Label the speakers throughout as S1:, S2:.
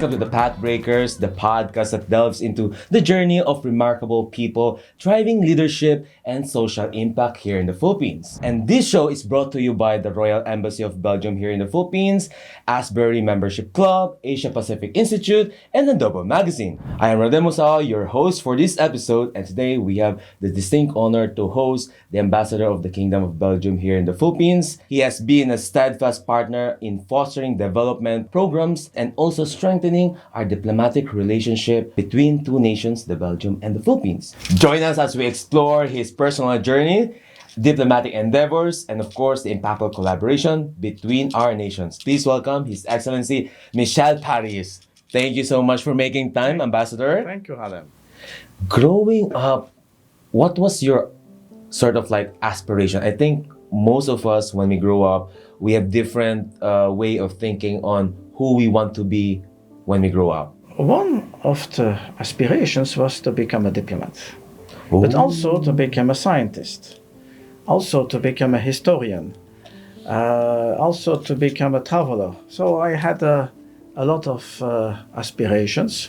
S1: Welcome to the Pathbreakers, the podcast that delves into the journey of remarkable people driving leadership and social impact here in the Philippines. And this show is brought to you by the Royal Embassy of Belgium here in the Philippines, Astbury Membership Club, Asia Pacific Institute, and Adobo Magazine. I am Rhadem, your host for this episode, and today we have the distinct honor to host the Ambassador of the Kingdom of Belgium here in the Philippines. He has been a steadfast partner in fostering development programs and also strengthening our diplomatic relationship between two nations, the Belgium and the Philippines. Join us as we explore his personal journey, diplomatic endeavors, and of course, the impactful collaboration between our nations. Please welcome His Excellency Michel Parys. Thank you so much for making time, Ambassador.
S2: Thank you, Rhadem.
S1: Growing up, what was your sort of like aspiration? I think most of us, when we grow up, we have different way of thinking on who we want to be when we grow up.
S2: One of the aspirations was to become a diplomat, but also to become a scientist, also to become a historian, also to become a traveler. So I had a lot of aspirations.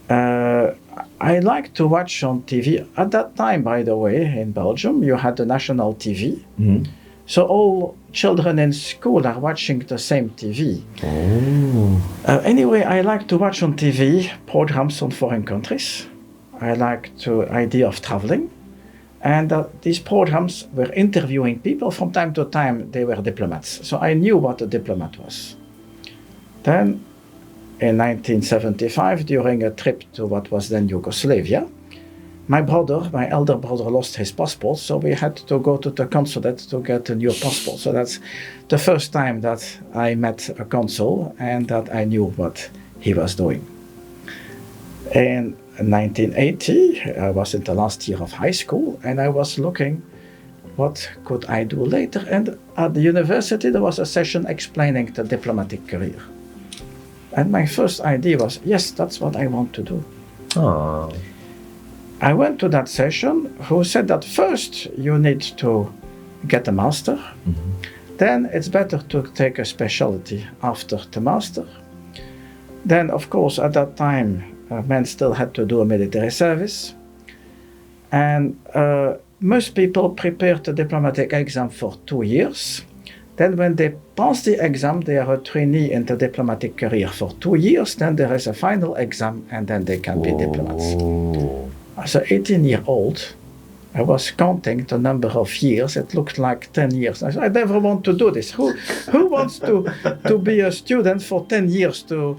S2: I like to watch on TV. At that time, by the way, in Belgium, you had the national TV.
S1: Mm-hmm.
S2: So all children in school are watching the same TV. Anyway, I like to watch on TV programs on foreign countries. I like the idea of traveling. And these programs were interviewing people. From time to time, they were diplomats. So I knew what a diplomat was. Then, in 1975, during a trip to what was then Yugoslavia, my elder brother, lost his passport, so we had to go to the consulate to get a new passport. So that's the first time that I met a consul and that I knew what he was doing. In 1980, I was in the last year of high school, and I was looking what could I do later. And at the university, there was a session explaining the diplomatic career. And my first idea was, yes, that's what I want to do.
S1: Aww.
S2: I went to that session who said that first you need to get a master.
S1: Mm-hmm.
S2: Then it's better to take a specialty after the master. Then, of course, at that time, men still had to do a military service. And most people prepared the diplomatic exam for 2 years. Then when they pass the exam, they are a trainee in the diplomatic career for 2 years. Then there is a final exam, and then they can be diplomats. As an 18-year-old, I was counting the number of years. It looked like 10 years. I said, I never want to do this. Who wants to be a student for 10 years to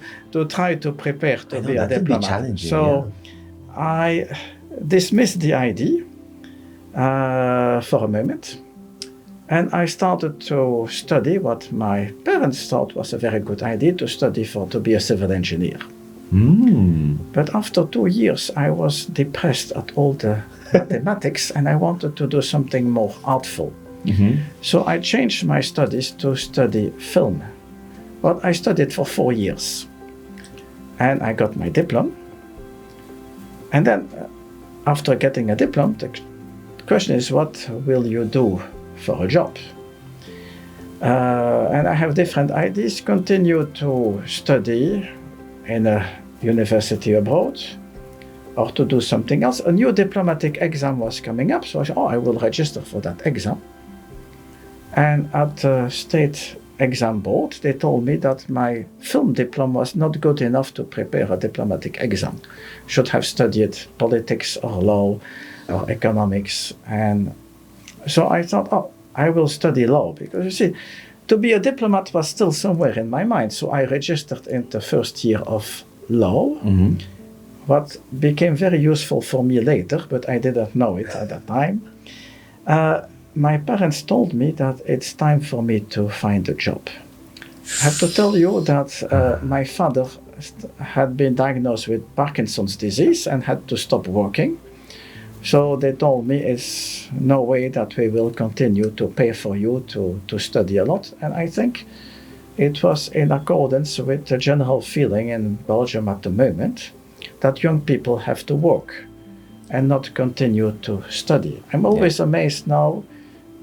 S2: try to prepare to be a diplomat? So yeah. I dismissed the idea for a moment. And I started to study what my parents thought was a very good idea, to be a civil engineer. But after 2 years, I was depressed at all the mathematics, and I wanted to do something more artful.
S1: Mm-hmm.
S2: So I changed my studies to study film. But I studied for 4 years. And I got my diploma. And then, after getting a diploma, the question is, what will you do for a job? And I have different ideas. Continue to study in a university abroad, or to do something else. A new diplomatic exam was coming up, so I said, I will register for that exam. And at the state exam board, they told me that my film diploma was not good enough to prepare a diplomatic exam. Should have studied politics or law or economics. And so I thought, I will study law, because you see, to be a diplomat was still somewhere in my mind. So I registered in the first year of law,
S1: Mm-hmm.
S2: what became very useful for me later, but I didn't know it at that time. My parents told me that it's time for me to find a job. I have to tell you that my father had been diagnosed with Parkinson's disease and had to stop working. So they told me it's no way that we will continue to pay for you to study a lot. And I think it was in accordance with the general feeling in Belgium at the moment that young people have to work and not continue to study. I'm always amazed now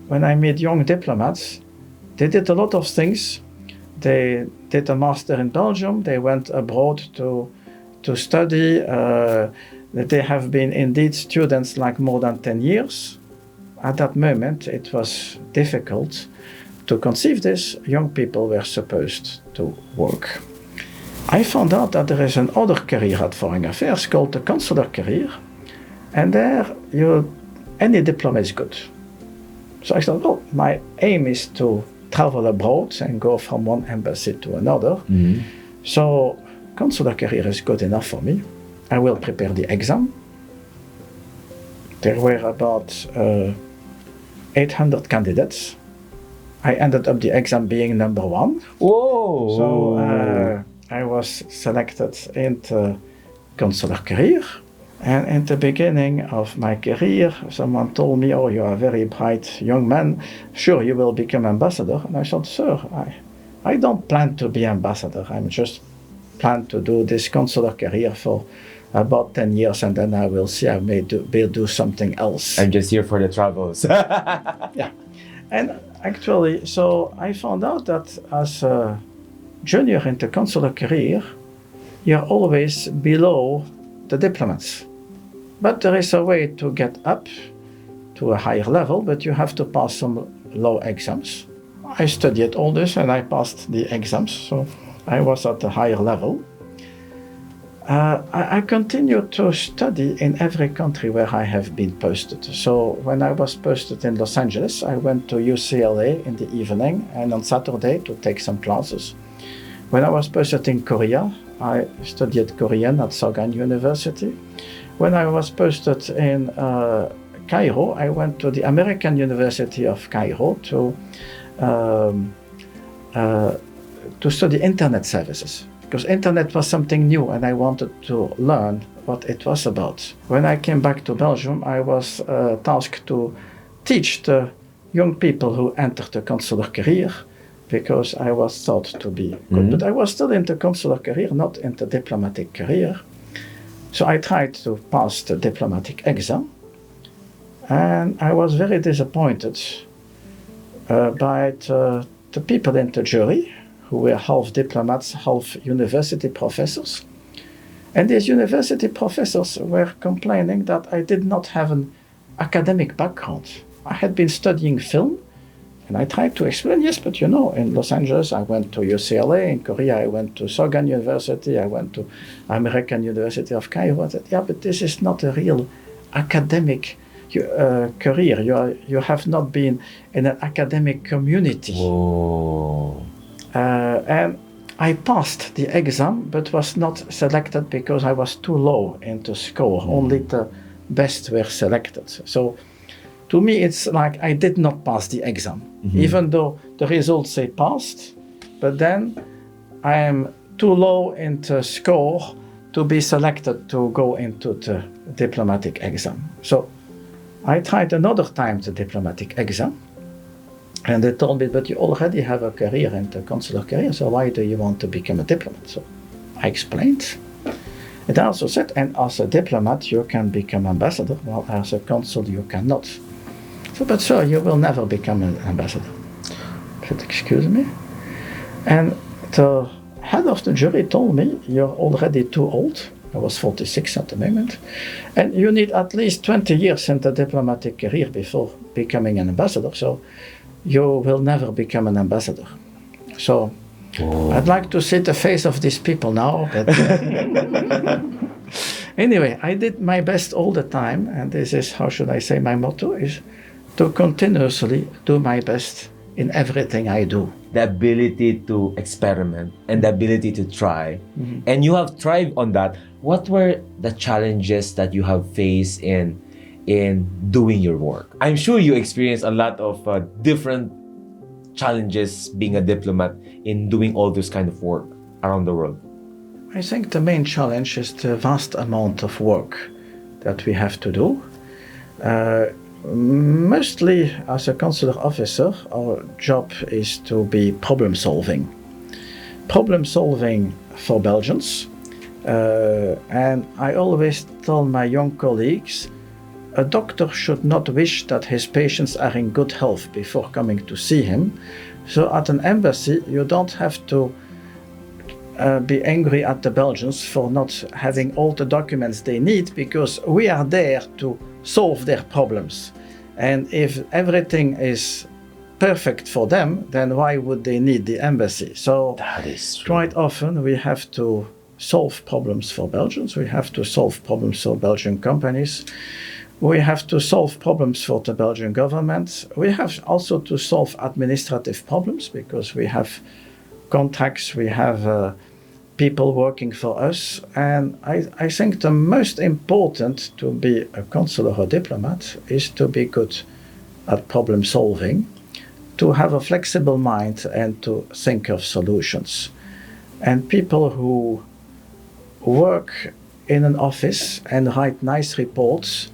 S2: when I meet young diplomats. They did a lot of things, They did a master in Belgium. They went abroad to study. They have been indeed students like more than 10 years. At that moment, it was difficult to conceive this. Young people were supposed to work. I found out that there is another career at Foreign Affairs called the consular career, and there any diploma is good. So I thought, well, my aim is to travel abroad and go from one embassy to another.
S1: Mm-hmm.
S2: So consular career is good enough for me. I will prepare the exam. There were about 800 candidates. I ended up the exam being number 1.
S1: Whoa!
S2: So I was selected into consular career. And in the beginning of my career, someone told me, oh, you are a very bright young man. Sure, you will become ambassador. And I thought, sir, I don't plan to be ambassador. I'm just plan to do this consular career for about 10 years, and then I will see, I may do something else.
S1: I'm just here for the travels.
S2: Yeah. And actually, so I found out that as a junior in the consular career, you're always below the diplomats. But there is a way to get up to a higher level, but you have to pass some low exams. I studied all this and I passed the exams, so I was at a higher level. I continued to study in every country where I have been posted. So when I was posted in Los Angeles, I went to UCLA in the evening and on Saturday to take some classes. When I was posted in Korea, I studied Korean at Sogan University. When I was posted in Cairo, I went to the American University of Cairo to study internet services, because internet was something new and I wanted to learn what it was about. When I came back to Belgium, I was tasked to teach the young people who entered the consular career, because I was thought to be good. Mm-hmm. But I was still in the consular career, not in the diplomatic career. So I tried to pass the diplomatic exam, and I was very disappointed by the people in the jury, who were half diplomats, half university professors. And these university professors were complaining that I did not have an academic background. I had been studying film, and I tried to explain, yes, but you know, in Los Angeles, I went to UCLA, in Korea, I went to Sogan University, I went to American University of Cairo. I said, yeah, but this is not a real academic career. You have not been in an academic community.
S1: Whoa.
S2: And I passed the exam, but was not selected because I was too low in the score. Only the best were selected. So to me, it's like I did not pass the exam, even though the results say passed, but then I am too low in the score to be selected to go into the diplomatic exam. So I tried another time the diplomatic exam, and they told me, but you already have a career in the consular career, so why do you want to become a diplomat? So I explained. It also said, and as a diplomat, you can become ambassador, while as a consul, you cannot. So, but sir, you will never become an ambassador. I said, excuse me? And the head of the jury told me, you're already too old. I was 46 at the moment. And you need at least 20 years in the diplomatic career before becoming an ambassador. So you will never become an ambassador. So I'd like to see the face of these people now. But anyway, I did my best all the time. And this is, how should I say, my motto is to continuously do my best in everything I do.
S1: The ability to experiment and the ability to try. And you have thrived on that. What were the challenges that you have faced in doing your work? I'm sure you experienced a lot of different challenges being a diplomat in doing all this kind of work around the world.
S2: I think the main challenge is the vast amount of work that we have to do. Mostly as a consular officer, our job is to be problem solving. Problem solving for Belgians. And I always tell my young colleagues, a doctor should not wish that his patients are in good health before coming to see him, So at an embassy, you don't have to be angry at the Belgians for not having all the documents they need, because we are there to solve their problems. And if everything is perfect for them, then why would they need the embassy? So
S1: That is true.
S2: quite often we have to solve problems for Belgians, we have to solve problems for Belgian companies, we have to solve problems for the Belgian government, we have also to solve administrative problems, because we have contacts, we have people working for us. And I think the most important to be a consular or diplomat is to be good at problem solving, to have a flexible mind and to think of solutions. And people who work in an office and write nice reports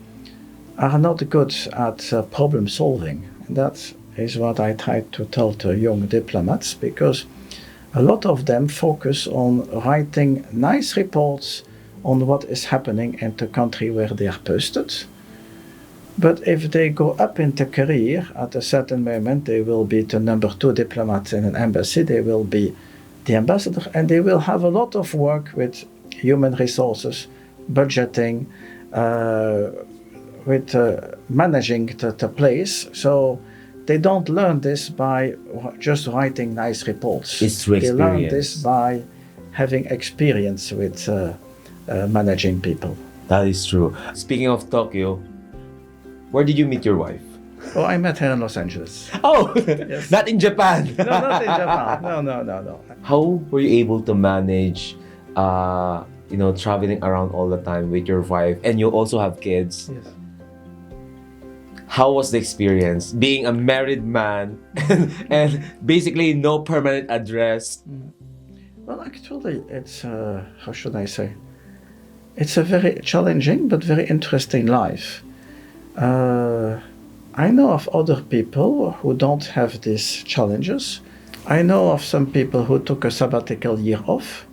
S2: are not good at problem solving. And that is what I try to tell to young diplomats, because a lot of them focus on writing nice reports on what is happening in the country where they are posted. But if they go up in the career, at a certain moment they will be the number 2 diplomat in an embassy, they will be the ambassador, and they will have a lot of work with human resources, budgeting, with managing the place. So they don't learn this by just writing nice reports.
S1: It's through
S2: They learn
S1: experience.
S2: this by having experience with managing people.
S1: That is true. Speaking of Tokyo, where did you meet your wife?
S2: Oh, I met her in Los Angeles.
S1: Oh,
S2: Yes.
S1: not in Japan.
S2: No, not in Japan. No.
S1: How were you able to manage, traveling around all the time with your wife, and you also have kids?
S2: Yes.
S1: How was the experience being a married man and basically no permanent address?
S2: Well, actually, it's, how should I say? It's a very challenging but very interesting life. I know of other people who don't have these challenges. I know of some people who took a sabbatical year off.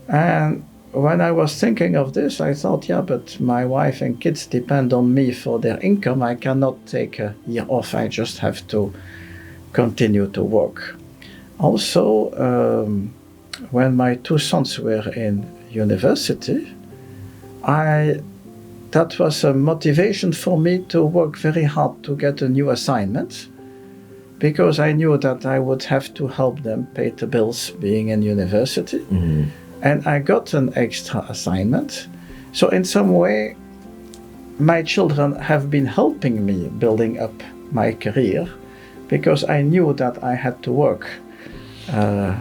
S2: And when I was thinking of this, I thought, yeah, but my wife and kids depend on me for their income. I cannot take a year off. I just have to continue to work. Also, when my 2 sons were in university, that was a motivation for me to work very hard to get a new assignment, because I knew that I would have to help them pay the bills being in university.
S1: Mm-hmm.
S2: And I got an extra assignment. So in some way, my children have been helping me building up my career, because I knew that I had to work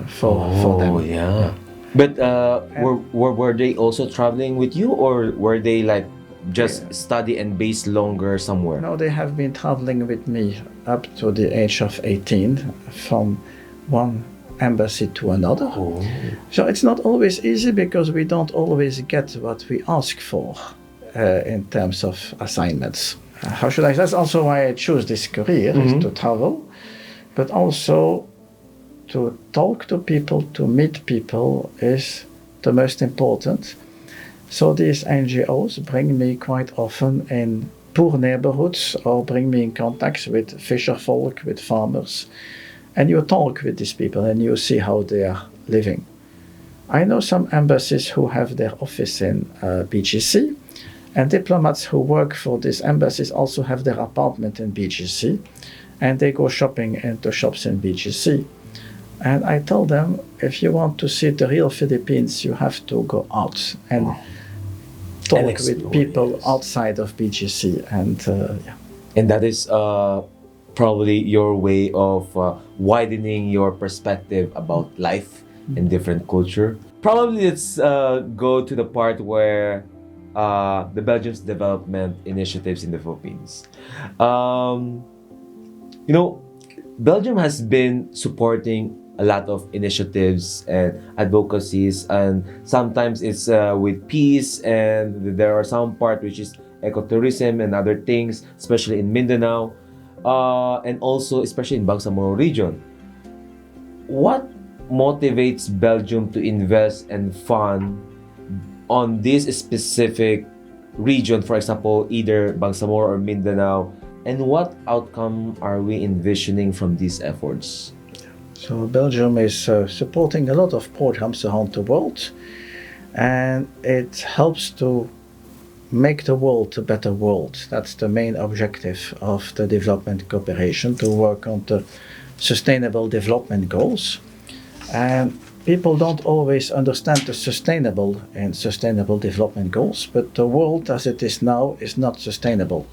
S2: for them.
S1: Oh, yeah. But were they also traveling with you, or were they like just study and base longer somewhere?
S2: No, they have been traveling with me up to the age of 18, from one embassy to another.
S1: Oh.
S2: So it's not always easy, because we don't always get what we ask for in terms of assignments. How should I? That's also why I choose this career, is to travel, but also to talk to people, to meet people is the most important. So these NGOs bring me quite often in poor neighborhoods, or bring me in contacts with fisherfolk, with farmers. And you talk with these people and you see how they are living. I know some embassies who have their office in BGC, and diplomats who work for these embassies also have their apartment in BGC, and they go shopping into shops in BGC. And I tell them, if you want to see the real Philippines, you have to go out and talk
S1: And
S2: with
S1: explore,
S2: people
S1: yes.
S2: outside of BGC. And yeah.
S1: And that is probably your way of widening your perspective about life in different culture. Probably let's go to the part where the Belgium's development initiatives in the Philippines. Belgium has been supporting a lot of initiatives and advocacies, and sometimes it's with peace, and there are some part which is ecotourism and other things, especially in Mindanao, and also especially in Bangsamoro region. What motivates Belgium to invest and fund on this specific region, for example, either Bangsamoro or Mindanao, and what outcome are we envisioning from these efforts?
S2: So Belgium is supporting a lot of programs around the world, and it helps to make the world a better world. That's the main objective of the development cooperation, to work on the sustainable development goals. And people don't always understand the sustainable and sustainable development goals, but the world as it is now is not sustainable.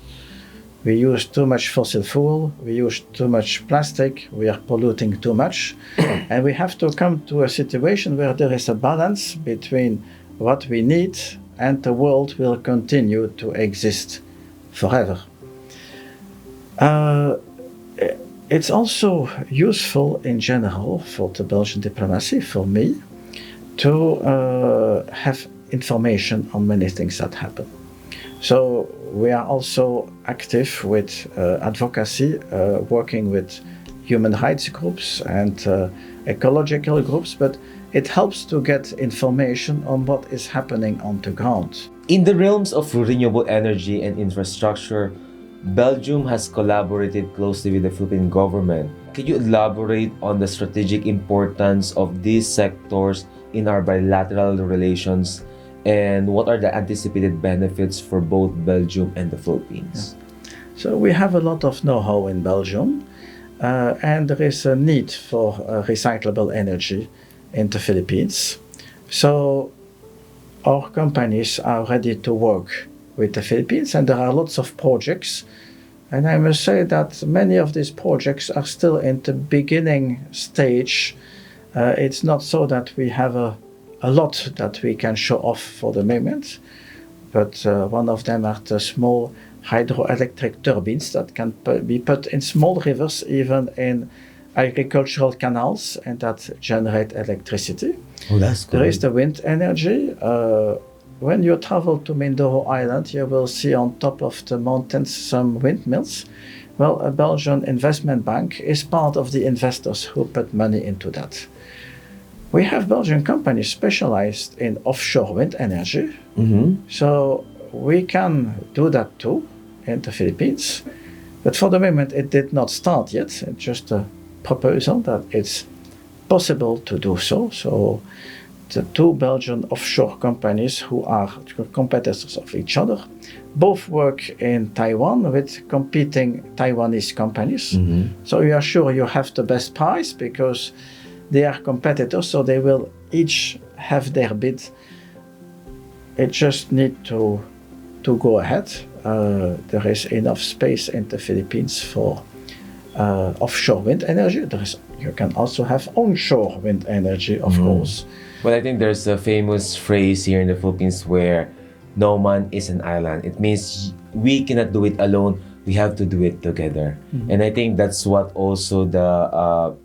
S2: We use too much fossil fuel, we use too much plastic, we are polluting too much, and we have to come to a situation where there is a balance between what we need and the world will continue to exist forever. It's also useful in general for the Belgian diplomacy, for me, to have information on many things that happen. So we are also active with advocacy, working with human rights groups and ecological groups, but it helps to get information on what is happening on the ground.
S1: In the realms of renewable energy and infrastructure, Belgium has collaborated closely with the Philippine government. Can you elaborate on the strategic importance of these sectors in our bilateral relations, and what are the anticipated benefits for both Belgium and the Philippines?
S2: Yeah. So we have a lot of know-how in Belgium, and there is a need for recyclable energy in the Philippines. So our companies are ready to work with the Philippines, and there are lots of projects. And I must say that many of these projects are still in the beginning stage. It's not so that we have a lot that we can show off for the moment, but one of them are the small hydroelectric turbines that can be put in small rivers, even in agricultural canals, and that generate electricity.
S1: Oh, that's good.
S2: There is the wind energy. When you travel to Mindoro Island, you will see on top of the mountains some windmills. Well, a Belgian investment bank is part of the investors who put money into that. We have Belgian companies specialized in offshore wind energy.
S1: Mm-hmm.
S2: So we can do that too in the Philippines. But for the moment, it did not start yet. It's just a proposal that it's possible to do so. So the two Belgian offshore companies who are competitors of each other both work in Taiwan with competing Taiwanese companies.
S1: Mm-hmm.
S2: So you are sure you have the best price because they are competitors, so they will each have their bid. It just need to go ahead. There is enough space in the Philippines for offshore wind energy. You can also have onshore wind energy, of course.
S1: But I think there's a famous phrase here in the Philippines where no man is an island. It means we cannot do it alone. We have to do it together. Mm-hmm. And I think that's what also the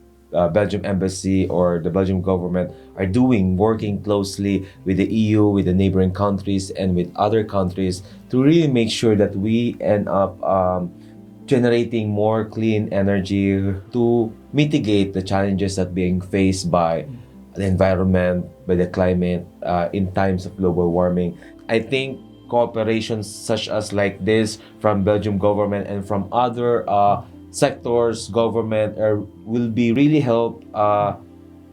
S1: Belgian Embassy or the Belgian government are doing, working closely with the EU, with the neighboring countries, and with other countries to really make sure that we end up generating more clean energy to mitigate the challenges that being faced by the environment, by the climate in times of global warming. I think cooperations such as like this from Belgian government and from other sectors, government, will be really help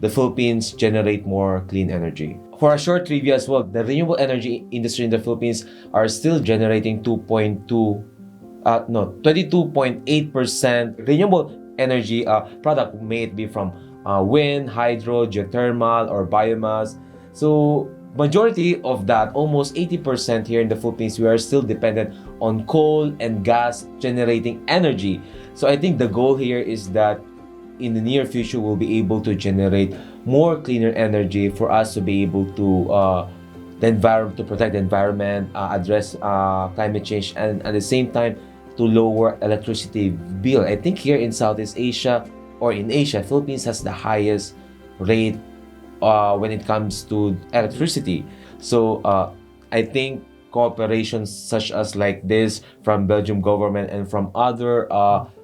S1: the Philippines generate more clean energy. For a short trivia as well, the renewable energy industry in the Philippines are still generating 22.8% renewable energy product, may it be from wind, hydro, geothermal, or biomass. So majority of that, almost 80% here in the Philippines, we are still dependent on coal and gas generating energy. So I think the goal here is that in the near future, we'll be able to generate more cleaner energy for us to be able to to protect the environment, address climate change, and at the same time to lower electricity bill. I think here in Southeast Asia or in Asia, Philippines has the highest rate when it comes to electricity. So I think cooperations such as like this from Belgian government and from other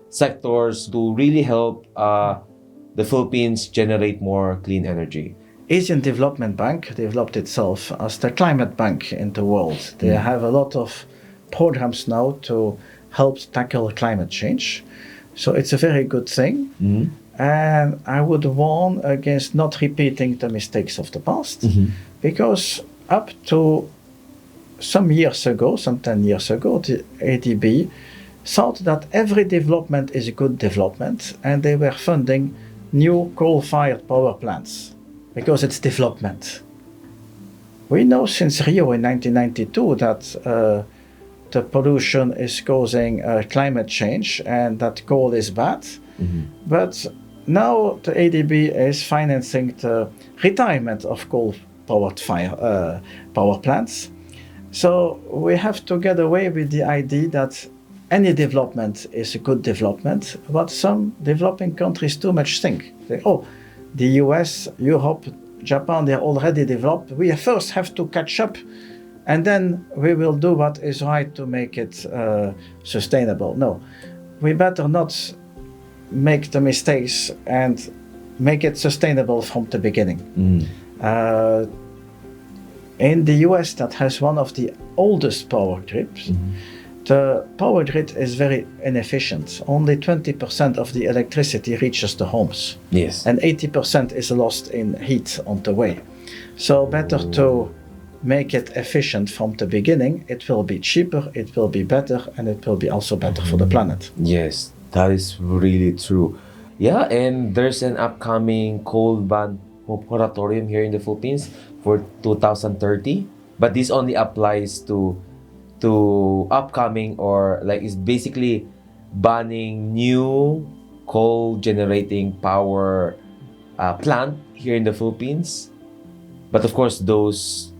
S1: sectors to really help the Philippines generate more clean energy.
S2: Asian Development Bank developed itself as the climate bank in the world. They have a lot of programs now to help tackle climate change. So it's a very good thing. And I would warn against not repeating the mistakes of the past, because up to some years ago, some 10 years ago, the ADB thought that every development is a good development, and they were funding new coal-fired power plants because it's development. We know since Rio in 1992 that the pollution is causing climate change and that coal is bad. But now the ADB is financing the retirement of coal-powered power plants. So we have to get away with the idea that any development is a good development, but some developing countries too much think. Oh, the US, Europe, Japan, they're already developed. We first have to catch up, and then we will do what is right to make it sustainable. No, we better not make the mistakes and make it sustainable from the beginning. In the US, that has one of the oldest power grids, the power grid is very inefficient. Only 20% of the electricity reaches the homes.
S1: Yes.
S2: And 80% is lost in heat on the way. So better to make it efficient from the beginning. It will be cheaper, it will be better, and it will be also better for the planet.
S1: Yes, that is really true. Yeah, and there's an upcoming coal ban moratorium here in the Philippines for 2030, but this only applies to upcoming, or like it's basically banning new coal generating power plant here in the Philippines. But of course, those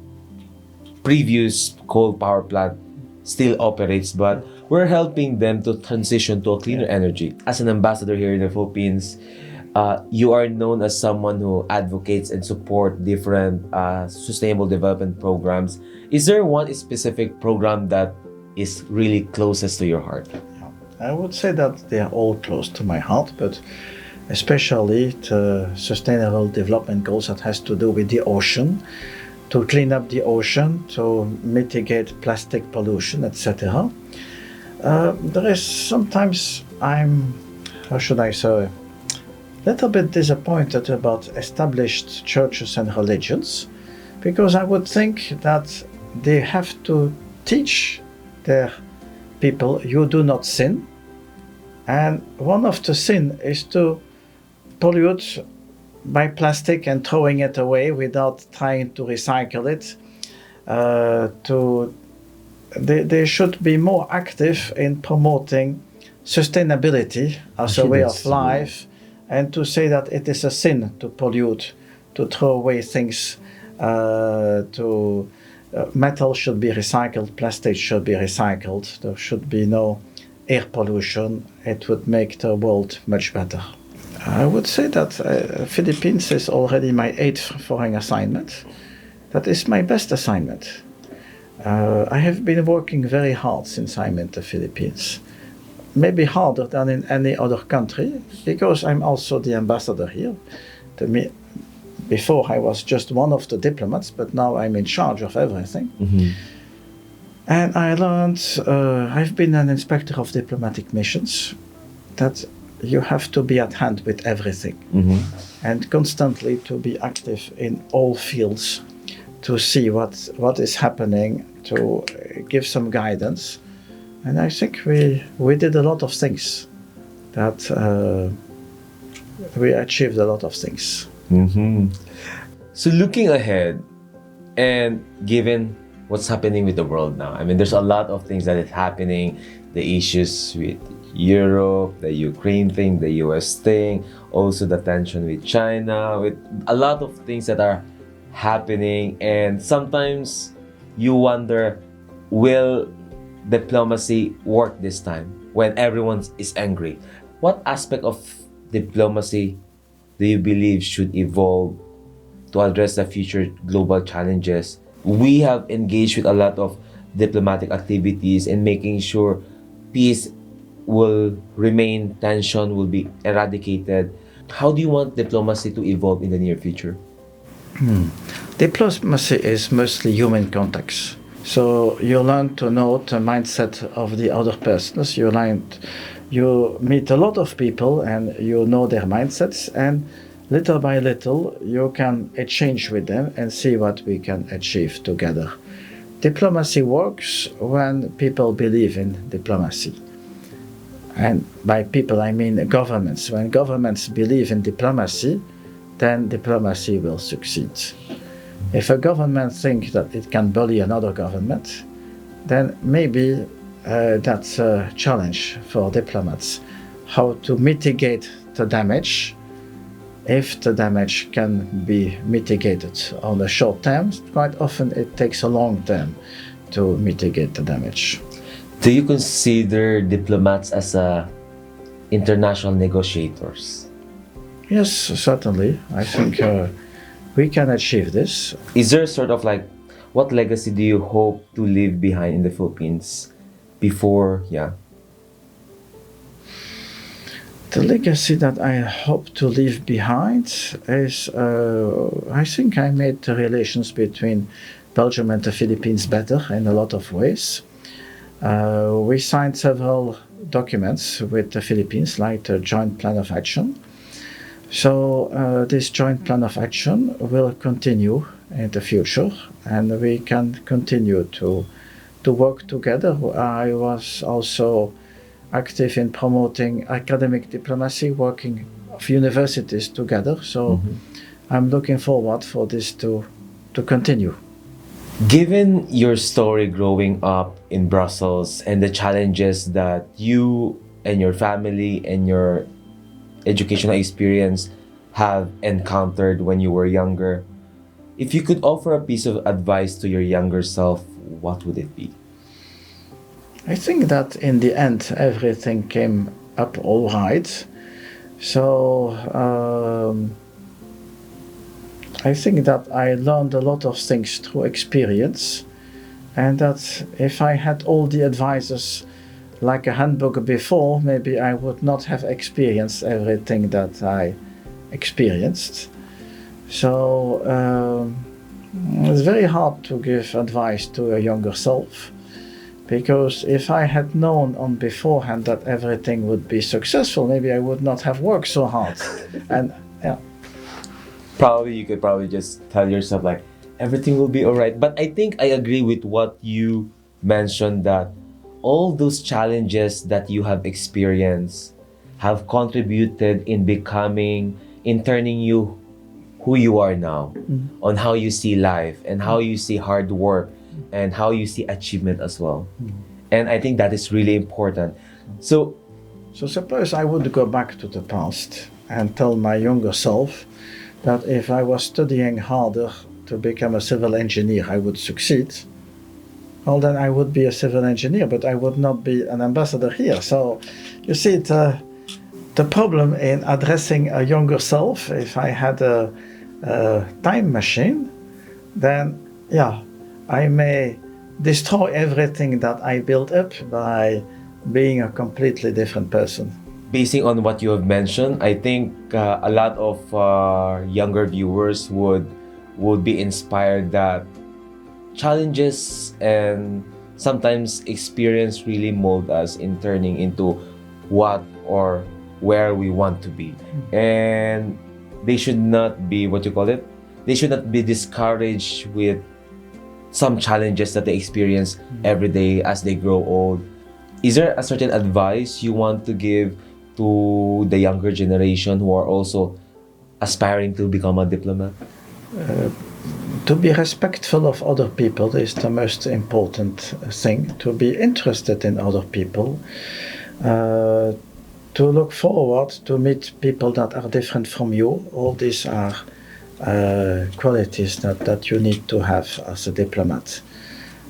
S1: previous coal power plant still operates, but we're helping them to transition to a cleaner energy. As an ambassador here in the Philippines, you are known as someone who advocates and support different sustainable development programs. Is there one specific program that is really closest to your heart?
S2: I would say that they are all close to my heart, but especially the sustainable development goals that has to do with the ocean, to clean up the ocean, to mitigate plastic pollution, etc. There is sometimes how should I say, a little bit disappointed about established churches and religions, because I would think that they have to teach their people, you do not sin. And one of the sin is to pollute by plastic and throwing it away without trying to recycle it. They should be more active in promoting sustainability as a way of life, and to say that it is a sin to pollute, to throw away things, metal should be recycled, plastic should be recycled, there should be no air pollution. It would make the world much better. I would say that Philippines is already my 8th foreign assignment. That is my best assignment. I have been working very hard since I'm in the Philippines. Maybe harder than in any other country, because I'm also the ambassador here. Before I was just one of the diplomats, but now I'm in charge of everything. And I learned, I've been an inspector of diplomatic missions, that you have to be at hand with everything. And constantly to be active in all fields, to see what is happening, to give some guidance. And I think we did a lot of things, that we achieved a lot of things.
S1: So looking ahead, and given what's happening with the world now, I mean, there's a lot of things that is happening, the issues with Europe, the Ukraine thing, the US thing, also the tension with China, with a lot of things that are happening, and sometimes you wonder, will diplomacy work this time when everyone is angry? What aspect of diplomacy do you believe should evolve to address the future global challenges? We have engaged with a lot of diplomatic activities in making sure peace will remain, tension will be eradicated. How do you want diplomacy to evolve in the near future?
S2: Diplomacy is mostly human contacts. So you learn to know the mindset of the other persons. You learn you meet a lot of people and you know their mindsets, and little by little you can exchange with them and see what we can achieve together. Diplomacy works when people believe in diplomacy. And by people I mean governments. When governments believe in diplomacy, then diplomacy will succeed. If a government thinks that it can bully another government, then maybe that's a challenge for diplomats, how to mitigate the damage. If the damage can be mitigated on a short term, quite often it takes a long term to mitigate the damage.
S1: Do you consider diplomats as international negotiators?
S2: Yes, certainly. I think we can achieve this.
S1: Is there sort of like, what legacy do you hope to leave behind in the Philippines before,
S2: The legacy that I hope to leave behind is, I think I made the relations between Belgium and the Philippines better in a lot of ways. We signed several documents with the Philippines, like the Joint Plan of Action. So this Joint Plan of Action will continue in the future, and we can continue to work together. I was also active in promoting academic diplomacy, working of universities together. So I'm looking forward for this to continue.
S1: Given your story growing up in Brussels and the challenges that you and your family and your educational experience have encountered when you were younger, if you could offer a piece of advice to your younger self, what would it be?
S2: I think that in the end everything came up all right. So I think that I learned a lot of things through experience, and that if I had all the advisors like a handbook before, maybe I would not have experienced everything that I experienced. So it's very hard to give advice to a younger self, because if I had known on beforehand that everything would be successful, maybe I would not have worked so hard. And
S1: Probably you could just tell yourself like everything will be all right. But I think I agree with what you mentioned, that all those challenges that you have experienced have contributed in turning you who you are now, on how you see life and how you see hard work and how you see achievement as well. And I think that is really important. So
S2: suppose I would go back to the past and tell my younger self that if I was studying harder to become a civil engineer, I would succeed. Well, then I would be a civil engineer, but I would not be an ambassador here. So you see, the problem in addressing a younger self, if I had a time machine, then I may destroy everything that I built up by being a completely different person.
S1: basing on what you have mentioned, I think a lot of younger viewers would be inspired that challenges and sometimes experience really mold us in turning into what or where we want to be. And they should not be, they should not be discouraged with some challenges that they experience every day as they grow old. Is there a certain advice you want to give to the younger generation who are also aspiring to become a diplomat?
S2: To be respectful of other people is the most important thing. To be interested in other people. To look forward to meet people that are different from you. All these are qualities that you need to have as a diplomat.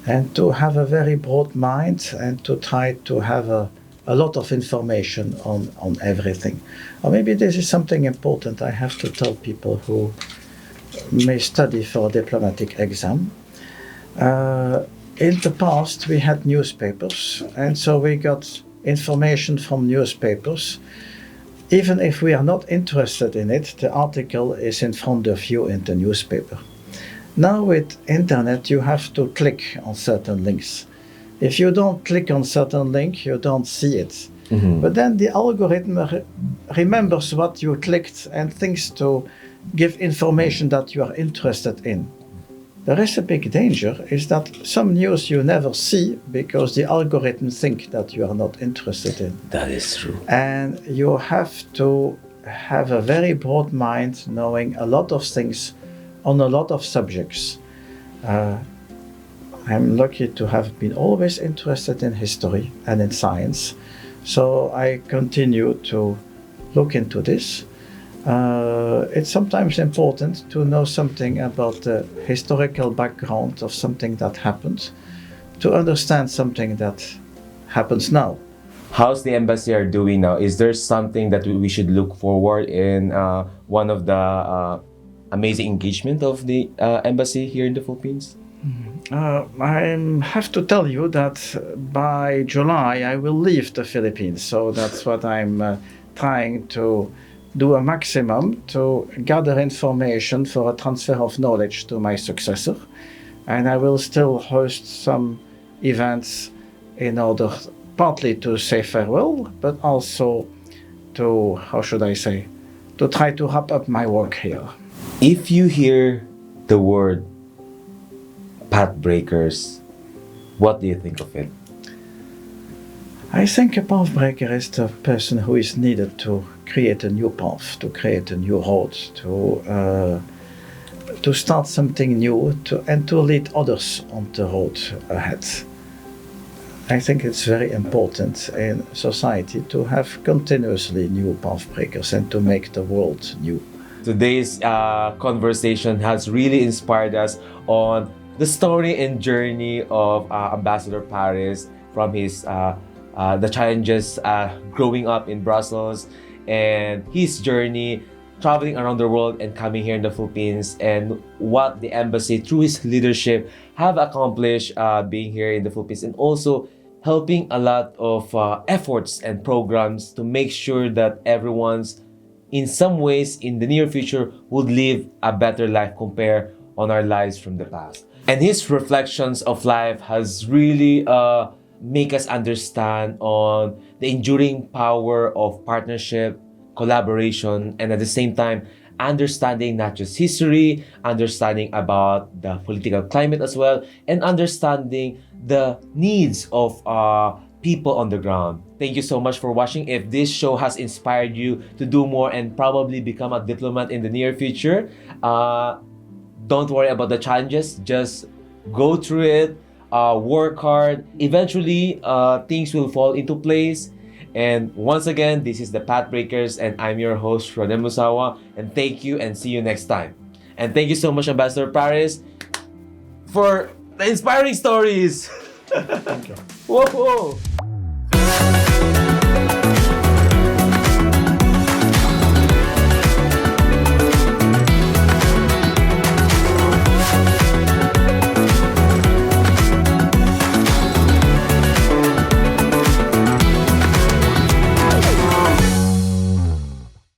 S2: And to have a very broad mind and to try to have a lot of information on everything. Or maybe this is something important I have to tell people who may study for a diplomatic exam. In the past we had newspapers, and so we got information from newspapers. Even if we are not interested in it, the article is in front of you in the newspaper. Now with internet you have to click on certain links. If you don't click on certain link, you don't see it. But then the algorithm remembers what you clicked and thinks to give information that you are interested in. There is a big danger is that some news you never see because the algorithm think that you are not interested in.
S1: That is true.
S2: And you have to have a very broad mind, knowing a lot of things on a lot of subjects. I'm lucky to have been always interested in history and in science, so I continue to look into this. It's sometimes important to know something about the historical background of something that happened, to understand something that happens now.
S1: How's the embassy are doing now? Is there something that we should look forward in one of the amazing engagement of the embassy here in the Philippines?
S2: I have to tell you that by July I will leave the Philippines, so that's what I'm trying to do a maximum to gather information for a transfer of knowledge to my successor. And I will still host some events in order partly to say farewell, but also to, how should I say, to try to wrap up my work here.
S1: If you hear the word Pathbreakers, what do you think of it?
S2: I think a pathbreaker is the person who is needed to create a new path, to create a new road, to start something new, and to lead others on the road ahead. I think it's very important in society to have continuously new pathbreakers and to make the world new.
S1: Today's conversation has really inspired us on the story and journey of Ambassador Parys from his the challenges growing up in Brussels and his journey traveling around the world and coming here in the Philippines, and what the embassy through his leadership have accomplished being here in the Philippines, and also helping a lot of efforts and programs to make sure that everyone's in some ways in the near future would live a better life compared on our lives from the past. And his reflections of life has really make us understand on the enduring power of partnership, collaboration, and at the same time understanding not just history, understanding about the political climate as well, and understanding the needs of people on the ground. Thank you so much for watching. If this show has inspired you to do more and probably become a diplomat in the near future, don't worry about the challenges. Just go through it, work hard. Eventually, things will fall into place. And once again, this is the Pathbreakers, and I'm your host, Rhadem Musawah. And thank you, and see you next time. And thank you so much, Ambassador Parys, for the inspiring stories.
S2: Thank you.
S1: Whoa!